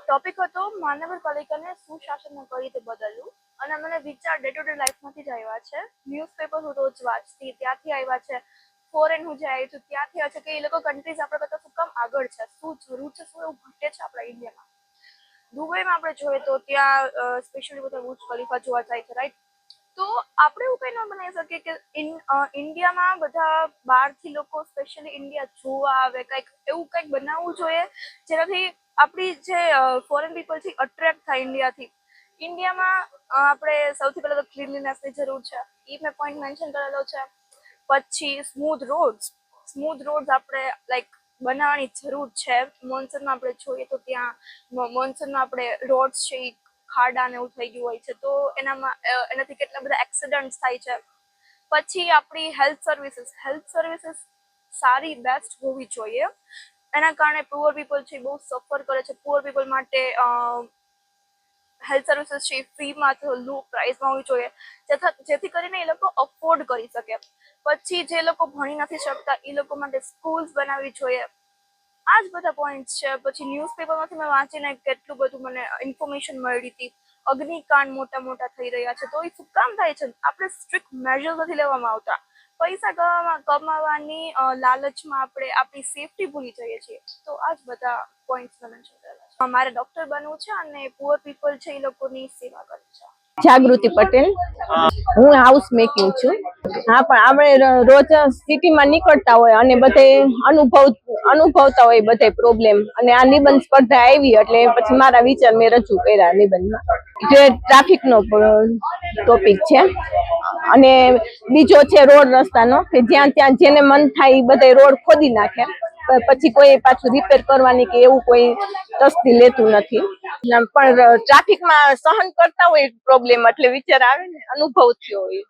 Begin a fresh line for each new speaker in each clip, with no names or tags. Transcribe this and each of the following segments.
Topic હતો મહાનગરપાલિકાને સુશાસન કઈ રીતે બદલવું અને મને વિચાર ડે ટુ ડે લાઈફમાંથી જ આવ્યા છે. ન્યૂઝપેપર હું રોજ વાંચતી, ત્યાંથી આવ્યા છે. ફોરેન હું જે આવી છું ત્યાંથી આવ્યા છે કે એ લોકો કન્ટ્રીઝ આપણા કરતા શું કામ આગળ છે, શું જરૂર છે, શું એવું ઘટે છે આપણા ઇન્ડિયામાં. દુબઈમાં આપણે જોઈએ તો ત્યાં સ્પેશિયલી બધા બુર્જ ખલીફા જોવા જાય છે, રાઈટ? તો આપણે એવું કંઈ ન બનાવી શકીએ કે ઇન્ડિયામાં બધા બહારથી લોકો સ્પેશિયલી ઇન્ડિયા જોવા આવે, કંઈક એવું કંઈક બનાવવું જોઈએ જેનાથી આપણી જે ફોરેન પીપલ છે અટ્રેક્ટ થાય ઇન્ડિયાથી. ઇન્ડિયામાં આપણે સૌથી પહેલા તો ક્લીનલીનેસની જરૂર છે, એ મેં પોઈન્ટ મેન્શન કરેલો છે. પછી સ્મૂધ રોડ્સ આપણે લાઈક બનાવવાની જરૂર છે. મોન્સૂનમાં આપણે જોઈએ તો ત્યાં મોન્સૂનમાં આપણે રોડ્સ છે એ ખાડા ને એવું થઈ ગયું હોય છે, તો એનાથી કેટલા બધા એક્સિડન્ટ થાય છે. પછી આપણી હેલ્થ સર્વિસીસ સારી બેસ્ટ હોવી જોઈએ. એના કારણે પુઅર પીપલ છે બહુ સફર કરે છે. પુઅર પીપલ માટે હેલ્થ સર્વિસીસ છે ફ્રીમાં લો પ્રાઇસમાં હોવી જોઈએ, જેથી કરીને એ લોકો અફોર્ડ કરી શકે. પછી જે લોકો ભણી નથી શકતા એ લોકો માટે સ્કૂલ્સ બનાવવી જોઈએ. આ જ બધા પોઈન્ટ્સ છે. પછી ન્યૂઝપેપરમાંથી મેં વાંચીને કેટલું બધું મને ઇન્ફોર્મેશન મળી હતી. અગ્નિકાંડ મોટા થઈ રહ્યા છે, તો એ શું કામ થાય છે? આપણે સ્ટ્રિક્ટ મેજર્સ નથી લેવામાં આવતા. પૈસા કમાવાની લાલચમાં આપણે આપણી સેફટી ભૂલી જઈએ છીએ. તો આ જ બધા પોઈન્ટ્સ મેન્શન કરેલા છે. મારે ડોક્ટર બનવું છે અને પુઅર પીપલ છે એ લોકોની સેવા કરવી છે.
જાગૃતિ પટેલ, હું હાઉસ મેકિંગ છું. હા, પણ આપણે રોજ સિટીમાં નીકળતા હોય અને બધે અનુભવતા હોય બધે પ્રોબ્લેમ, અને આ નિબંધ સ્પર્ધા આવી એટલે પછી મારા વિચાર મેં રજૂ કર્યા નિબંધમાં. જે ટ્રાફિકનો ટોપિક છે અને બીજો છે રોડ રસ્તાનો, કે જ્યાં ત્યાં જેને મન થાય એ બધે રોડ ખોદી નાખે, પછી કોઈ પાછું રિપેર કરવાની કે એવું કોઈ તસ્દી લેતું નથી. પણ ટ્રાફિકમાં સહન કરતા હોય પ્રોબ્લેમ એટલે વિચાર આવે ને, અનુભવ થયો હોય.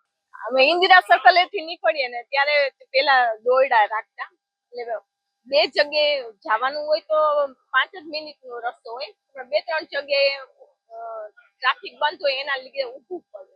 અમે ઇન્દિરા સર્કલ થી નીકળીએ ને ત્યારે પેલા દોરડા રાખતા, એટલે 2 જગ્યાએ જવાનું હોય તો 5 જ મિનિટનો રસ્તો હોય, પણ 2-3 જગ્યાએ ટ્રાફિક બંધ હોય એના લીધે ઊભું